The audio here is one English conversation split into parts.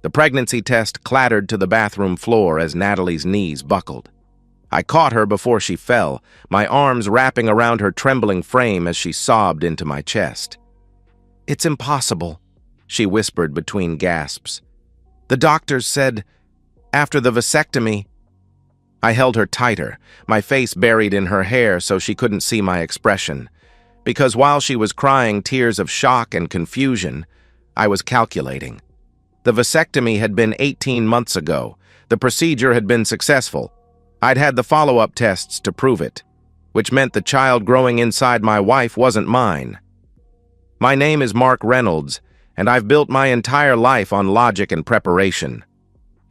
The pregnancy test clattered to the bathroom floor as Natalie's knees buckled. I caught her before she fell, my arms wrapping around her trembling frame as she sobbed into my chest. "It's impossible," she whispered between gasps. "The doctors said, after the vasectomy." I held her tighter, my face buried in her hair so she couldn't see my expression, because while she was crying tears of shock and confusion, I was calculating. The vasectomy had been 18 months ago. The procedure had been successful. I'd had the follow-up tests to prove it, which meant the child growing inside my wife wasn't mine. My name is Mark Reynolds, and I've built my entire life on logic and preparation.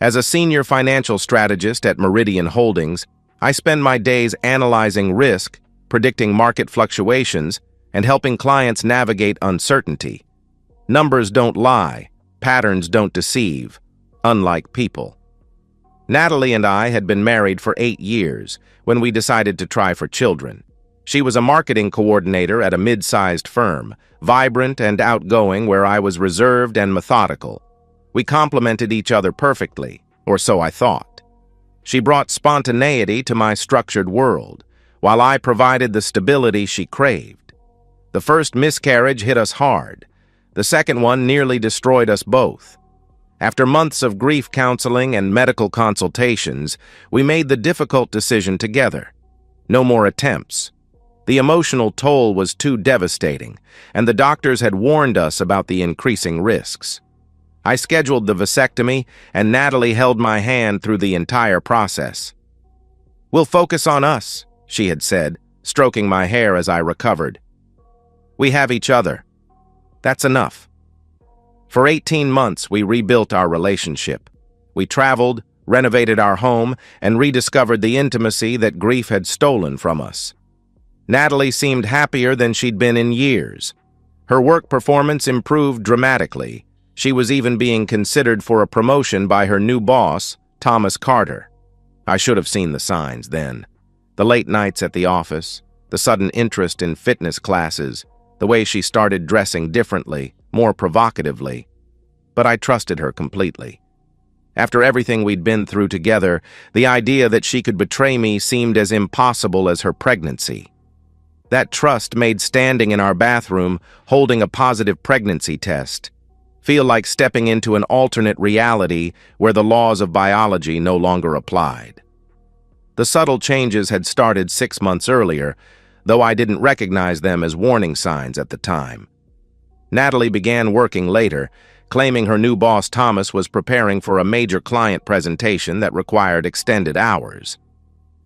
As a senior financial strategist at Meridian Holdings, I spend my days analyzing risk, predicting market fluctuations, and helping clients navigate uncertainty. Numbers don't lie, patterns don't deceive, unlike people. Natalie and I had been married for 8 years when we decided to try for children. She was a marketing coordinator at a mid-sized firm, vibrant and outgoing where I was reserved and methodical. We complemented each other perfectly, or so I thought. She brought spontaneity to my structured world, while I provided the stability she craved. The first miscarriage hit us hard. The second one nearly destroyed us both. After months of grief counseling and medical consultations, we made the difficult decision together. No more attempts. The emotional toll was too devastating, and the doctors had warned us about the increasing risks. I scheduled the vasectomy, and Natalie held my hand through the entire process. "We'll focus on us," she had said, stroking my hair as I recovered. "We have each other. That's enough." For 18 months, we rebuilt our relationship. We traveled, renovated our home, and rediscovered the intimacy that grief had stolen from us. Natalie seemed happier than she'd been in years. Her work performance improved dramatically. She was even being considered for a promotion by her new boss, Thomas Carter. I should have seen the signs then. The late nights at the office, the sudden interest in fitness classes, the way she started dressing differently, more provocatively. But I trusted her completely. After everything we'd been through together, the idea that she could betray me seemed as impossible as her pregnancy. That trust made standing in our bathroom, holding a positive pregnancy test, feel like stepping into an alternate reality where the laws of biology no longer applied. The subtle changes had started 6 months earlier, though I didn't recognize them as warning signs at the time. Natalie began working later, claiming her new boss Thomas was preparing for a major client presentation that required extended hours.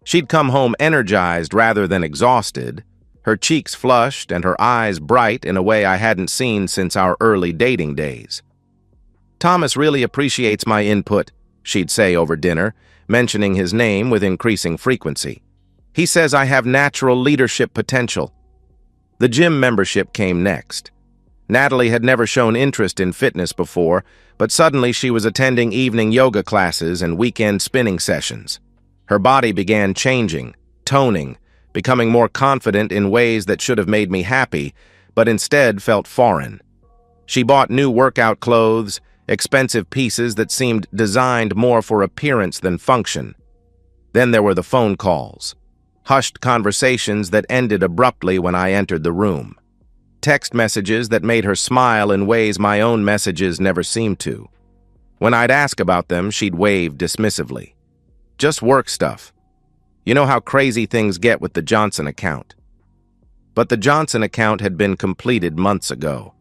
She'd come home energized rather than exhausted, her cheeks flushed and her eyes bright in a way I hadn't seen since our early dating days. "Thomas really appreciates my input," she'd say over dinner, mentioning his name with increasing frequency. "He says I have natural leadership potential." The gym membership came next. Natalie had never shown interest in fitness before, but suddenly she was attending evening yoga classes and weekend spinning sessions. Her body began changing, toning, becoming more confident in ways that should have made me happy, but instead felt foreign. She bought new workout clothes, expensive pieces that seemed designed more for appearance than function. Then there were the phone calls, hushed conversations that ended abruptly when I entered the room. Text messages that made her smile in ways my own messages never seemed to. When I'd ask about them, she'd wave dismissively. "Just work stuff. You know how crazy things get with the Johnson account." But the Johnson account had been completed months ago.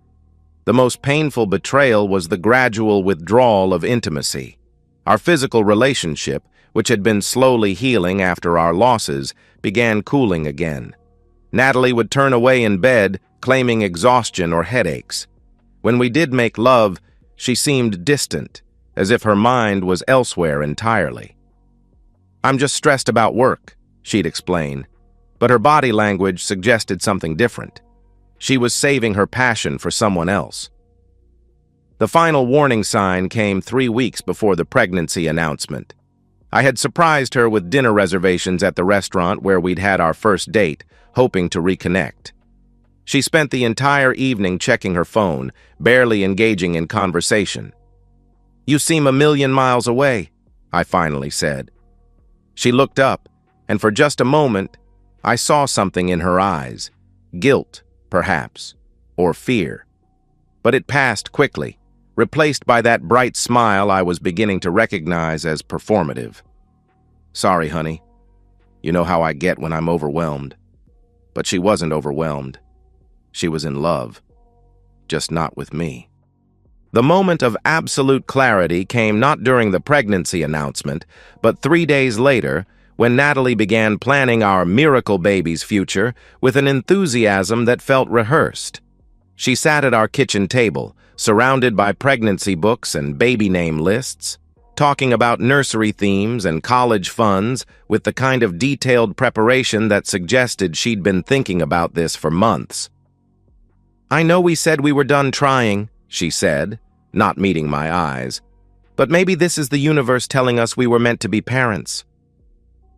The most painful betrayal was the gradual withdrawal of intimacy. Our physical relationship, which had been slowly healing after our losses, began cooling again. Natalie would turn away in bed, claiming exhaustion or headaches. When we did make love, she seemed distant, as if her mind was elsewhere entirely. "I'm just stressed about work," she'd explain, but her body language suggested something different. She was saving her passion for someone else. The final warning sign came 3 weeks before the pregnancy announcement. I had surprised her with dinner reservations at the restaurant where we'd had our first date, hoping to reconnect. She spent the entire evening checking her phone, barely engaging in conversation. "You seem a million miles away," I finally said. She looked up, and for just a moment, I saw something in her eyes. Guilt, perhaps, or fear. But it passed quickly, replaced by that bright smile I was beginning to recognize as performative. "Sorry, honey. You know how I get when I'm overwhelmed." But she wasn't overwhelmed. She was in love, just not with me. The moment of absolute clarity came not during the pregnancy announcement, but 3 days later, when Natalie began planning our miracle baby's future with an enthusiasm that felt rehearsed. She sat at our kitchen table, surrounded by pregnancy books and baby name lists, talking about nursery themes and college funds with the kind of detailed preparation that suggested she'd been thinking about this for months. "I know we said we were done trying," she said, not meeting my eyes, "but maybe this is the universe telling us we were meant to be parents."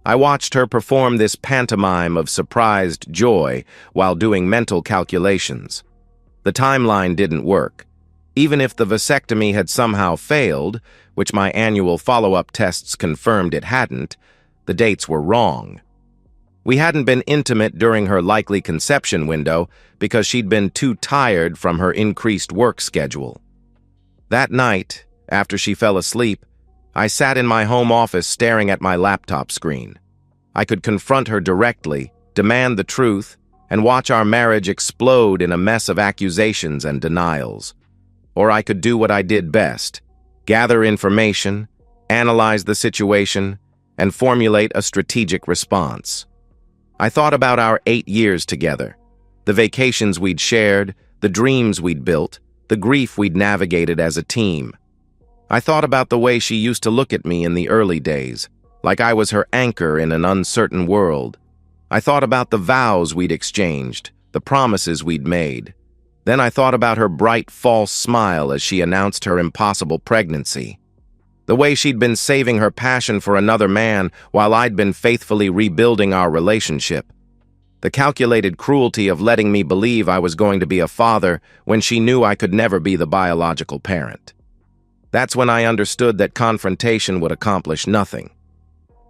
I watched her perform this pantomime of surprised joy while doing mental calculations. The timeline didn't work. Even if the vasectomy had somehow failed, which my annual follow-up tests confirmed it hadn't, the dates were wrong. We hadn't been intimate during her likely conception window because she'd been too tired from her increased work schedule. That night, after she fell asleep, I sat in my home office staring at my laptop screen. I could confront her directly, demand the truth, and watch our marriage explode in a mess of accusations and denials. Or I could do what I did best, gather information, analyze the situation, and formulate a strategic response. I thought about our 8 years together, the vacations we'd shared, the dreams we'd built, the grief we'd navigated as a team. I thought about the way she used to look at me in the early days, like I was her anchor in an uncertain world. I thought about the vows we'd exchanged, the promises we'd made. Then I thought about her bright, false smile as she announced her impossible pregnancy. The way she'd been saving her passion for another man while I'd been faithfully rebuilding our relationship. The calculated cruelty of letting me believe I was going to be a father when she knew I could never be the biological parent. That's when I understood that confrontation would accomplish nothing.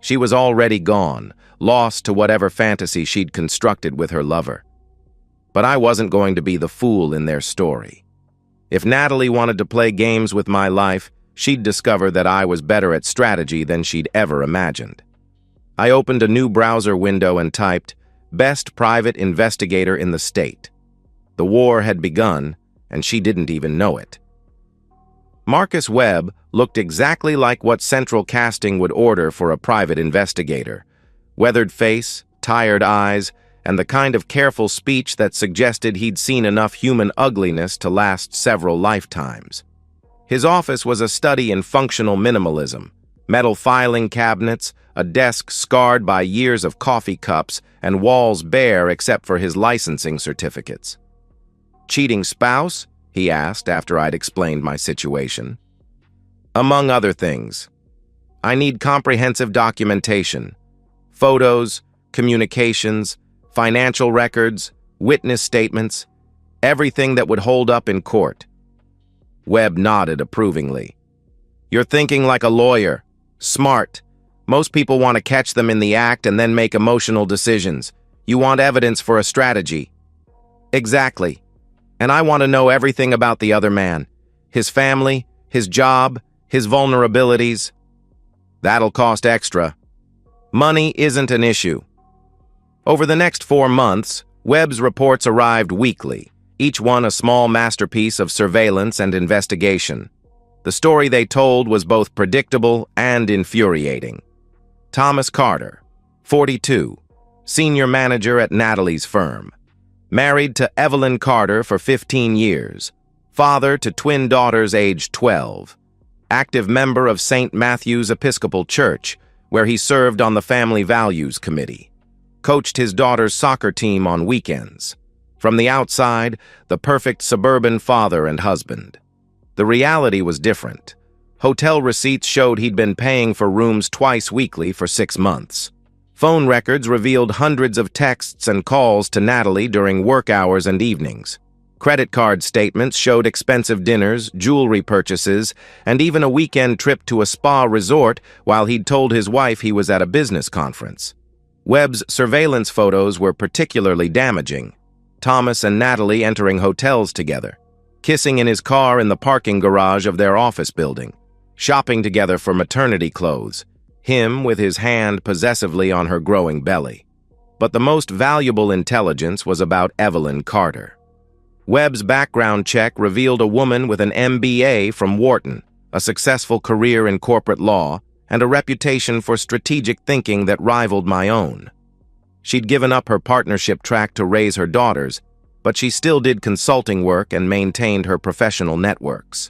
She was already gone, lost to whatever fantasy she'd constructed with her lover. But I wasn't going to be the fool in their story. If Natalie wanted to play games with my life, she'd discover that I was better at strategy than she'd ever imagined. I opened a new browser window and typed, "Best private investigator in the state." The war had begun, and she didn't even know it. Marcus Webb looked exactly like what central casting would order for a private investigator. Weathered face, tired eyes, and the kind of careful speech that suggested he'd seen enough human ugliness to last several lifetimes. His office was a study in functional minimalism, metal filing cabinets, a desk scarred by years of coffee cups, and walls bare except for his licensing certificates. "Cheating spouse?" he asked after I'd explained my situation. "Among other things. I need comprehensive documentation. Photos, communications, financial records, witness statements, everything that would hold up in court." Webb nodded approvingly. "You're thinking like a lawyer. Smart. Most people want to catch them in the act and then make emotional decisions. You want evidence for a strategy." "Exactly. And I want to know everything about the other man. His family, his job, his vulnerabilities." "That'll cost extra." "Money isn't an issue." Over the next 4 months, Webb's reports arrived weekly, each one a small masterpiece of surveillance and investigation. The story they told was both predictable and infuriating. Thomas Carter, 42, senior manager at Natalie's firm. Married to Evelyn Carter for 15 years. Father to twin daughters aged 12. Active member of St. Matthew's Episcopal Church, where he served on the Family Values Committee. Coached his daughter's soccer team on weekends. From the outside, the perfect suburban father and husband. The reality was different. Hotel receipts showed he'd been paying for rooms twice weekly for 6 months. Phone records revealed hundreds of texts and calls to Natalie during work hours and evenings. Credit card statements showed expensive dinners, jewelry purchases, and even a weekend trip to a spa resort while he'd told his wife he was at a business conference. Webb's surveillance photos were particularly damaging. Thomas and Natalie entering hotels together, kissing in his car in the parking garage of their office building, shopping together for maternity clothes, him with his hand possessively on her growing belly. But the most valuable intelligence was about Evelyn Carter. Webb's background check revealed a woman with an MBA from Wharton, a successful career in corporate law, and a reputation for strategic thinking that rivaled my own. She'd given up her partnership track to raise her daughters, but she still did consulting work and maintained her professional networks.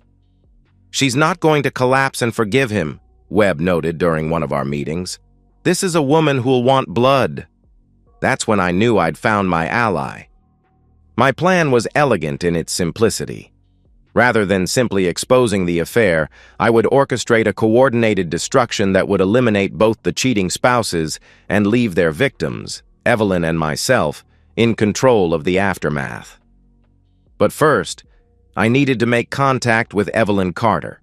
"She's not going to collapse and forgive him," Webb noted during one of our meetings. "This is a woman who'll want blood." That's when I knew I'd found my ally. My plan was elegant in its simplicity. Rather than simply exposing the affair, I would orchestrate a coordinated destruction that would eliminate both the cheating spouses and leave their victims, Evelyn and myself, in control of the aftermath. But first, I needed to make contact with Evelyn Carter.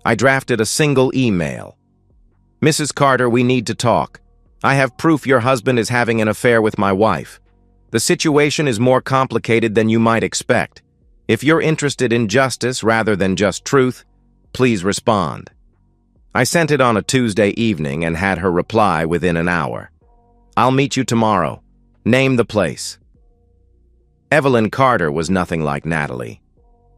I drafted a single email. "Mrs. Carter, we need to talk. I have proof your husband is having an affair with my wife. The situation is more complicated than you might expect. If you're interested in justice rather than just truth, please respond." I sent it on a Tuesday evening and had her reply within an hour. "I'll meet you tomorrow. Name the place." Evelyn Carter was nothing like Natalie.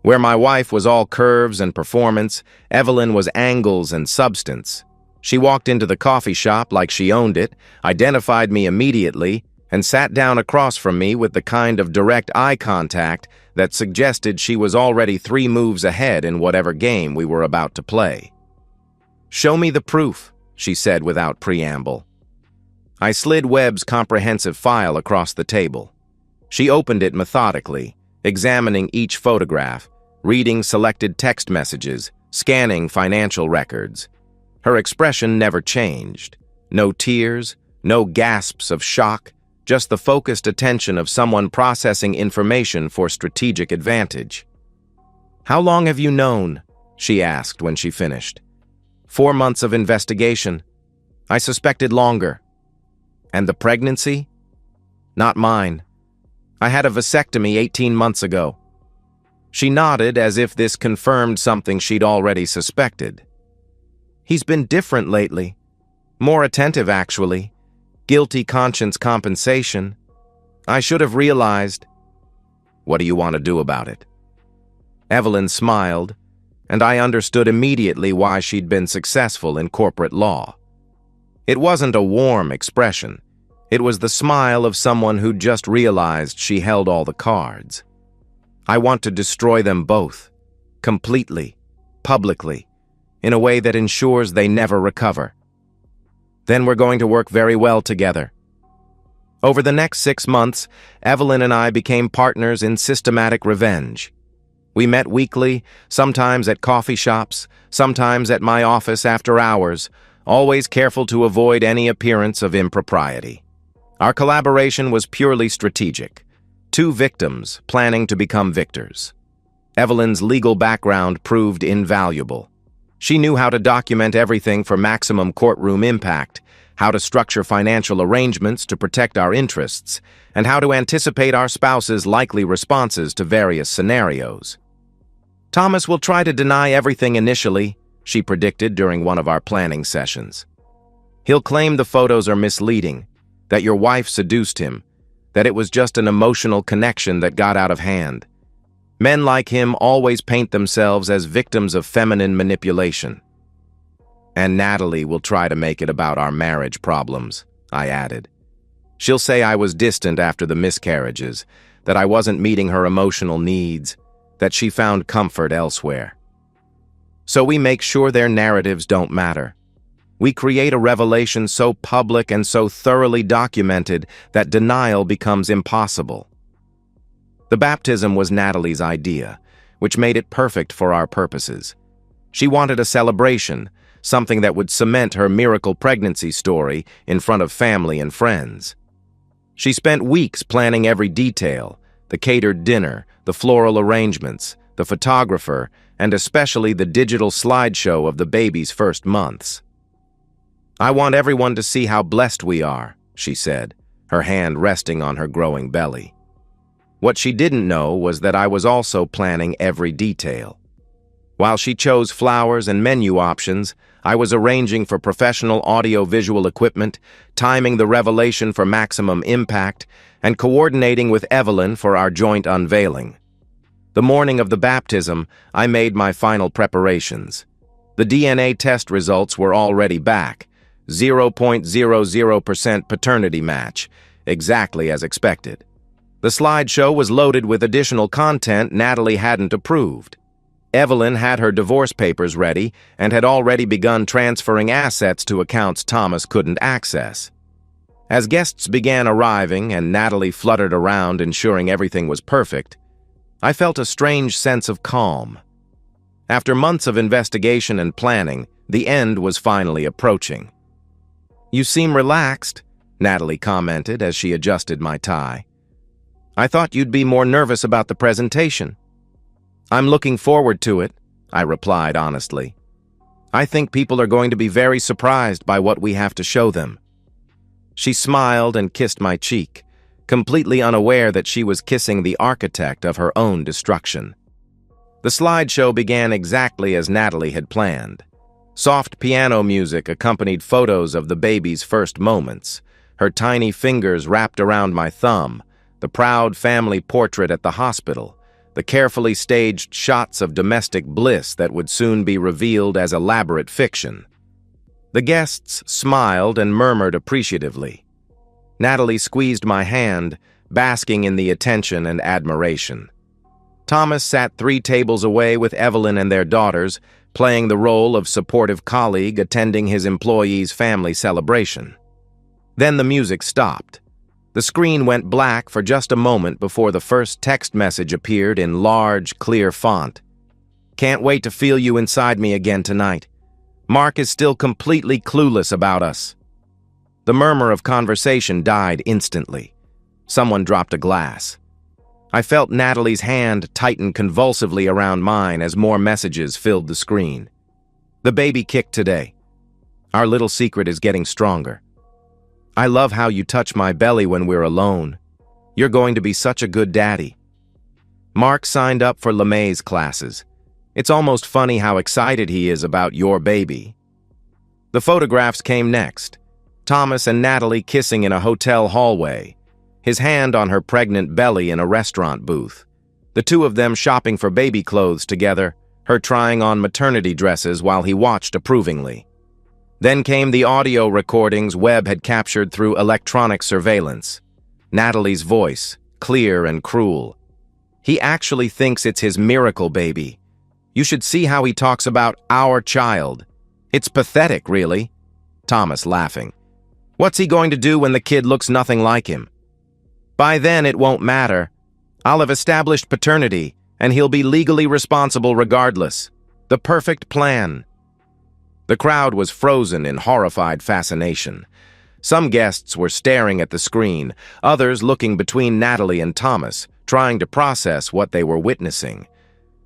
Where my wife was all curves and performance, Evelyn was angles and substance. She walked into the coffee shop like she owned it, identified me immediately, and sat down across from me with the kind of direct eye contact that suggested she was already 3 moves ahead in whatever game we were about to play. "Show me the proof," she said without preamble. I slid Webb's comprehensive file across the table. She opened it methodically, examining each photograph, reading selected text messages, scanning financial records. Her expression never changed. No tears, no gasps of shock, just the focused attention of someone processing information for strategic advantage. "How long have you known?" she asked when she finished. 4 months of investigation. I suspected longer. "And the pregnancy?" "Not mine. I had a vasectomy 18 months ago." She nodded as if this confirmed something she'd already suspected. "He's been different lately. More attentive, actually. Guilty conscience compensation. I should have realized." "What do you want to do about it?" Evelyn smiled, and I understood immediately why she'd been successful in corporate law. It wasn't a warm expression. It was the smile of someone who'd just realized she held all the cards. "I want to destroy them both, completely, publicly, in a way that ensures they never recover. Then we're going to work very well together." Over the next 6 months, Evelyn and I became partners in systematic revenge. We met weekly, sometimes at coffee shops, sometimes at my office after hours, always careful to avoid any appearance of impropriety. Our collaboration was purely strategic. 2 victims planning to become victors. Evelyn's legal background proved invaluable. She knew how to document everything for maximum courtroom impact, how to structure financial arrangements to protect our interests, and how to anticipate our spouse's likely responses to various scenarios. "Thomas will try to deny everything initially," she predicted during one of our planning sessions. "He'll claim the photos are misleading, that your wife seduced him, that it was just an emotional connection that got out of hand. Men like him always paint themselves as victims of feminine manipulation." "And Natalie will try to make it about our marriage problems," I added. "She'll say I was distant after the miscarriages, that I wasn't meeting her emotional needs, that she found comfort elsewhere." So we make sure their narratives don't matter. We create a revelation so public and so thoroughly documented that denial becomes impossible. The baptism was Natalie's idea, which made it perfect for our purposes. She wanted a celebration, something that would cement her miracle pregnancy story in front of family and friends. She spent weeks planning every detail, the catered dinner, the floral arrangements, the photographer, and especially the digital slideshow of the baby's first months. "I want everyone to see how blessed we are," she said, her hand resting on her growing belly. What she didn't know was that I was also planning every detail. While she chose flowers and menu options, I was arranging for professional audio-visual equipment, timing the revelation for maximum impact, and coordinating with Evelyn for our joint unveiling. The morning of the baptism, I made my final preparations. The DNA test results were already back, 0.00% paternity match, exactly as expected. The slideshow was loaded with additional content Natalie hadn't approved. Evelyn had her divorce papers ready and had already begun transferring assets to accounts Thomas couldn't access. As guests began arriving and Natalie fluttered around ensuring everything was perfect, I felt a strange sense of calm. After months of investigation and planning, the end was finally approaching. "You seem relaxed," Natalie commented as she adjusted my tie. "I thought you'd be more nervous about the presentation." "I'm looking forward to it," I replied honestly. "I think people are going to be very surprised by what we have to show them." She smiled and kissed my cheek, completely unaware that she was kissing the architect of her own destruction. The slideshow began exactly as Natalie had planned. Soft piano music accompanied photos of the baby's first moments, her tiny fingers wrapped around my thumb, the proud family portrait at the hospital, the carefully staged shots of domestic bliss that would soon be revealed as elaborate fiction. The guests smiled and murmured appreciatively. Natalie squeezed my hand, basking in the attention and admiration. Thomas sat 3 tables away with Evelyn and their daughters, playing the role of supportive colleague attending his employee's family celebration. Then the music stopped. The screen went black for just a moment before the first text message appeared in large, clear font. "Can't wait to feel you inside me again tonight. Mark is still completely clueless about us." The murmur of conversation died instantly. Someone dropped a glass. I felt Natalie's hand tighten convulsively around mine as more messages filled the screen. "The baby kicked today. Our little secret is getting stronger. I love how you touch my belly when we're alone. You're going to be such a good daddy. Mark signed up for LeMay's classes. It's almost funny how excited he is about your baby." The photographs came next. Thomas and Natalie kissing in a hotel hallway, his hand on her pregnant belly in a restaurant booth. The two of them shopping for baby clothes together, her trying on maternity dresses while he watched approvingly. Then came the audio recordings Webb had captured through electronic surveillance. Natalie's voice, clear and cruel. "He actually thinks it's his miracle baby. You should see how he talks about our child. It's pathetic, really." Thomas laughing. "What's he going to do when the kid looks nothing like him? By then it won't matter. I'll have established paternity, and he'll be legally responsible regardless. The perfect plan." The crowd was frozen in horrified fascination. Some guests were staring at the screen, others looking between Natalie and Thomas, trying to process what they were witnessing.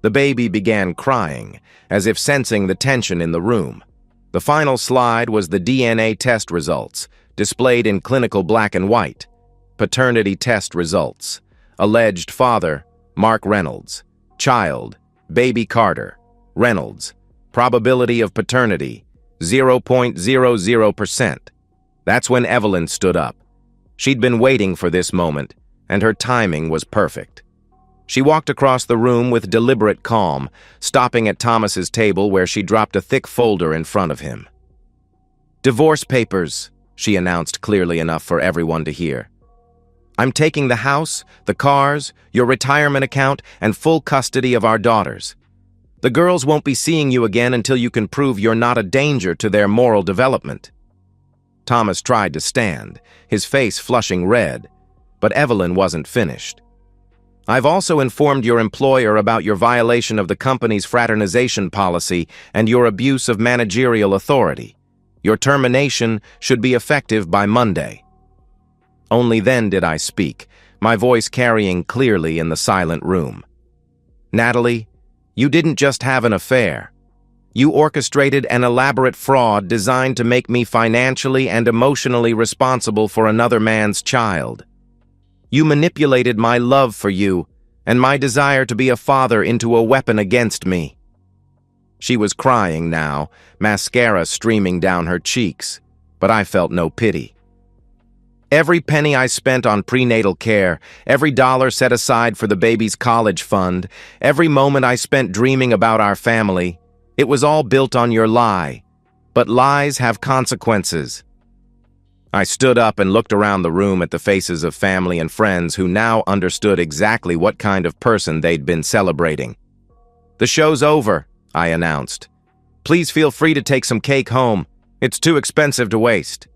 The baby began crying, as if sensing the tension in the room. The final slide was the DNA test results, displayed in clinical black and white. Paternity test results. Alleged father, Mark Reynolds. Child, baby Carter. Reynolds. Probability of paternity, 0.00%. That's when Evelyn stood up. She'd been waiting for this moment, and her timing was perfect. She walked across the room with deliberate calm, stopping at Thomas's table where she dropped a thick folder in front of him. "Divorce papers," she announced clearly enough for everyone to hear. "I'm taking the house, the cars, your retirement account, and full custody of our daughters. The girls won't be seeing you again until you can prove you're not a danger to their moral development." Thomas tried to stand, his face flushing red, but Evelyn wasn't finished. "I've also informed your employer about your violation of the company's fraternization policy and your abuse of managerial authority. Your termination should be effective by Monday." Only then did I speak, my voice carrying clearly in the silent room. "Natalie, you didn't just have an affair. You orchestrated an elaborate fraud designed to make me financially and emotionally responsible for another man's child. You manipulated my love for you and my desire to be a father into a weapon against me." She was crying now, mascara streaming down her cheeks, but I felt no pity. Every penny I spent on prenatal care, every dollar set aside for the baby's college fund, every moment I spent dreaming about our family, it was all built on your lie. But lies have consequences. I stood up and looked around the room at the faces of family and friends who now understood exactly what kind of person they'd been celebrating. "The show's over," I announced. "Please feel free to take some cake home. It's too expensive to waste."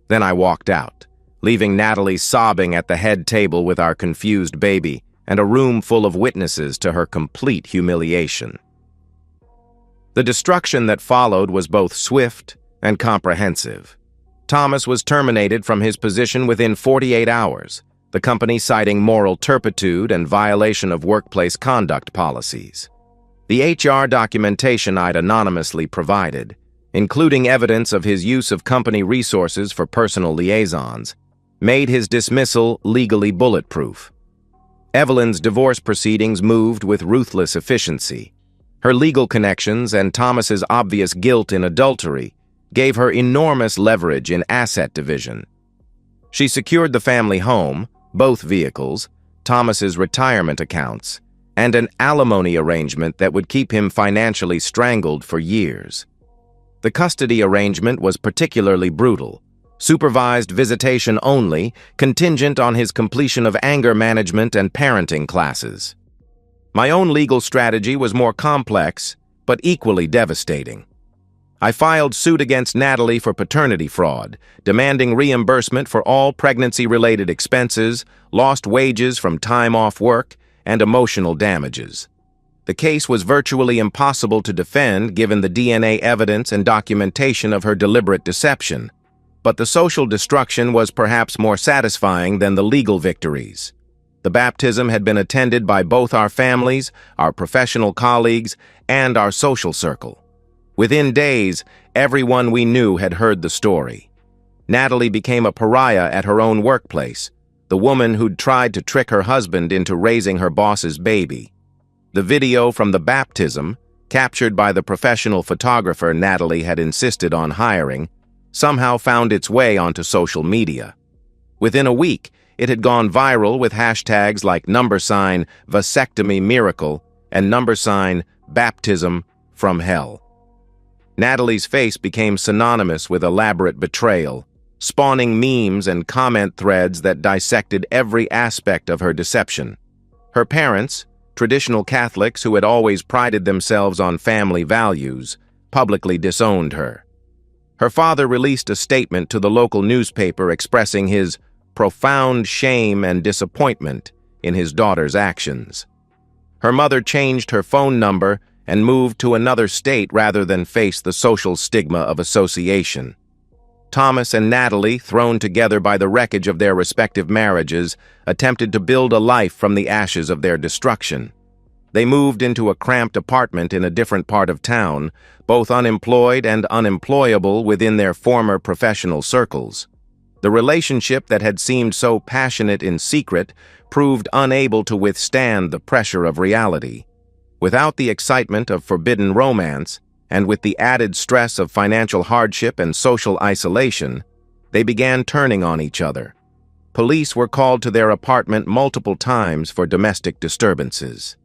Then I walked out, leaving Natalie sobbing at the head table with our confused baby and a room full of witnesses to her complete humiliation. The destruction that followed was both swift and comprehensive. Thomas was terminated from his position within 48 hours, the company citing moral turpitude and violation of workplace conduct policies. The HR documentation I'd anonymously provided, including evidence of his use of company resources for personal liaisons, made his dismissal legally bulletproof. Evelyn's divorce proceedings moved with ruthless efficiency. Her legal connections and Thomas's obvious guilt in adultery gave her enormous leverage in asset division. She secured the family home, both vehicles, Thomas's retirement accounts, and an alimony arrangement that would keep him financially strangled for years. The custody arrangement was particularly brutal. Supervised visitation only, contingent on his completion of anger management and parenting classes. My own legal strategy was more complex, but equally devastating. I filed suit against Natalie for paternity fraud, demanding reimbursement for all pregnancy-related expenses, lost wages from time off work, and emotional damages. The case was virtually impossible to defend given the DNA evidence and documentation of her deliberate deception, but the social destruction was perhaps more satisfying than the legal victories. The baptism had been attended by both our families, our professional colleagues, and our social circle. Within days, everyone we knew had heard the story. Natalie became a pariah at her own workplace, the woman who'd tried to trick her husband into raising her boss's baby. The video from the baptism, captured by the professional photographer Natalie had insisted on hiring, somehow found its way onto social media. Within a week, it had gone viral with hashtags like #vasectomy miracle and #baptism from hell. Natalie's face became synonymous with elaborate betrayal, spawning memes and comment threads that dissected every aspect of her deception. Her parents, traditional Catholics who had always prided themselves on family values, publicly disowned her. Her father released a statement to the local newspaper expressing his profound shame and disappointment in his daughter's actions. Her mother changed her phone number and moved to another state rather than face the social stigma of association. Thomas and Natalie, thrown together by the wreckage of their respective marriages, attempted to build a life from the ashes of their destruction. They moved into a cramped apartment in a different part of town, both unemployed and unemployable within their former professional circles. The relationship that had seemed so passionate in secret proved unable to withstand the pressure of reality. Without the excitement of forbidden romance, and with the added stress of financial hardship and social isolation, they began turning on each other. Police were called to their apartment multiple times for domestic disturbances.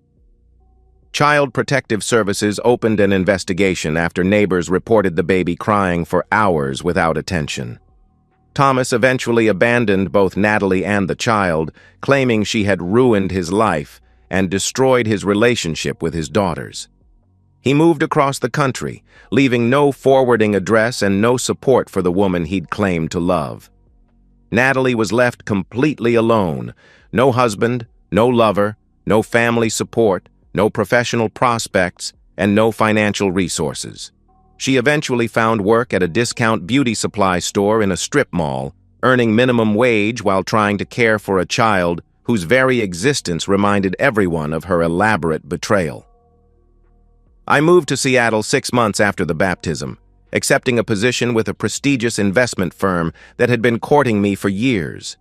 Child Protective Services opened an investigation after neighbors reported the baby crying for hours without attention. Thomas eventually abandoned both Natalie and the child, claiming she had ruined his life and destroyed his relationship with his daughters. He moved across the country, leaving no forwarding address and no support for the woman he'd claimed to love. Natalie was left completely alone, no husband, no lover, no family support, no professional prospects, and no financial resources. She eventually found work at a discount beauty supply store in a strip mall, earning minimum wage while trying to care for a child whose very existence reminded everyone of her elaborate betrayal. I moved to Seattle 6 months after the baptism, accepting a position with a prestigious investment firm that had been courting me for years.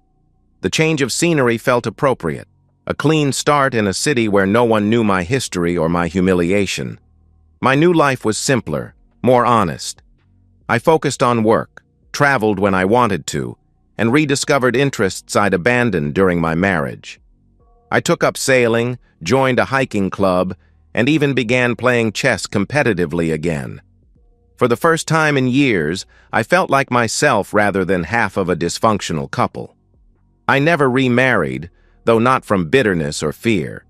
The change of scenery felt appropriate, a clean start in a city where no one knew my history or my humiliation. My new life was simpler, more honest. I focused on work, traveled when I wanted to, and rediscovered interests I'd abandoned during my marriage. I took up sailing, joined a hiking club, and even began playing chess competitively again. For the first time in years, I felt like myself rather than half of a dysfunctional couple. I never remarried, though not from bitterness or fear.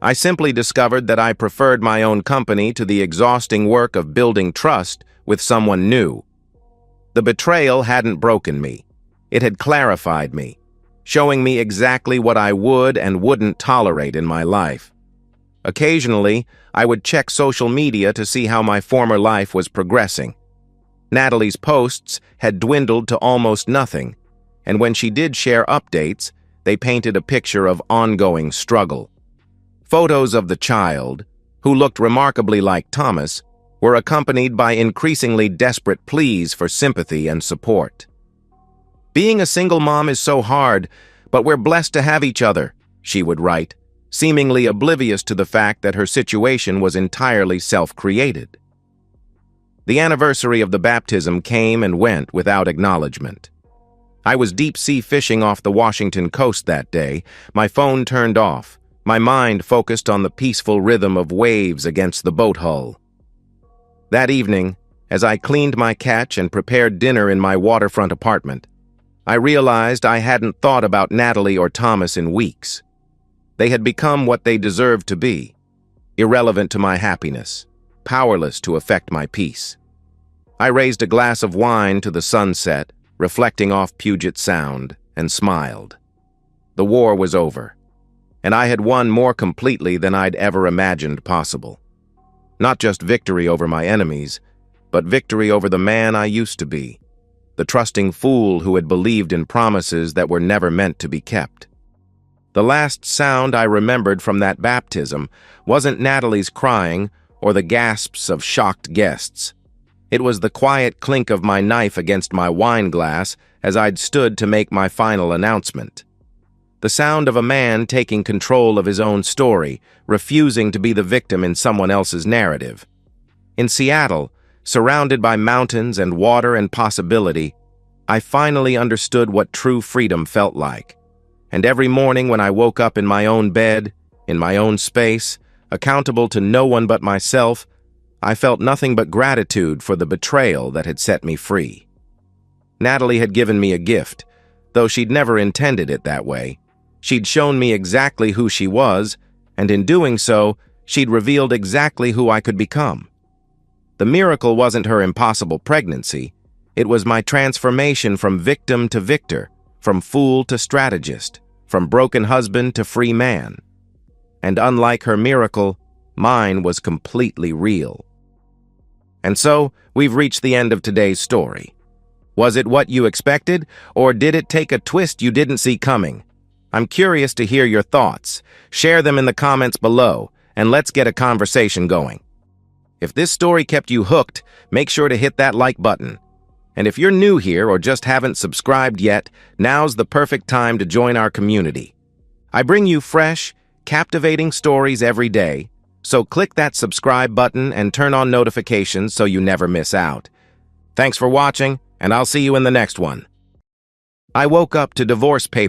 I simply discovered that I preferred my own company to the exhausting work of building trust with someone new. The betrayal hadn't broken me. It had clarified me, showing me exactly what I would and wouldn't tolerate in my life. Occasionally, I would check social media to see how my former life was progressing. Natalie's posts had dwindled to almost nothing, and when she did share updates, they painted a picture of ongoing struggle. Photos of the child, who looked remarkably like Thomas, were accompanied by increasingly desperate pleas for sympathy and support. "Being a single mom is so hard, but we're blessed to have each other," she would write, seemingly oblivious to the fact that her situation was entirely self-created. The anniversary of the baptism came and went without acknowledgement. I was deep-sea fishing off the Washington coast that day, my phone turned off, my mind focused on the peaceful rhythm of waves against the boat hull. That evening, as I cleaned my catch and prepared dinner in my waterfront apartment, I realized I hadn't thought about Natalie or Thomas in weeks. They had become what they deserved to be, irrelevant to my happiness, powerless to affect my peace. I raised a glass of wine to the sunset, reflecting off Puget Sound, and smiled. The war was over, and I had won more completely than I'd ever imagined possible. Not just victory over my enemies, but victory over the man I used to be, the trusting fool who had believed in promises that were never meant to be kept. The last sound I remembered from that baptism wasn't Natalie's crying or the gasps of shocked guests. It was the quiet clink of my knife against my wine glass as I'd stood to make my final announcement. The sound of a man taking control of his own story, refusing to be the victim in someone else's narrative. In Seattle, surrounded by mountains and water and possibility, I finally understood what true freedom felt like. And every morning when I woke up in my own bed, in my own space, accountable to no one but myself, I felt nothing but gratitude for the betrayal that had set me free. Natalie had given me a gift, though she'd never intended it that way. She'd shown me exactly who she was, and in doing so, she'd revealed exactly who I could become. The miracle wasn't her impossible pregnancy. It was my transformation from victim to victor, from fool to strategist, from broken husband to free man. And unlike her miracle, mine was completely real. And so, we've reached the end of today's story. Was it what you expected, or did it take a twist you didn't see coming? I'm curious to hear your thoughts. Share them in the comments below, and let's get a conversation going. If this story kept you hooked, make sure to hit that like button. And if you're new here or just haven't subscribed yet, now's the perfect time to join our community. I bring you fresh, captivating stories every day, so click that subscribe button and turn on notifications so you never miss out. Thanks for watching, and I'll see you in the next one. I woke up to divorce papers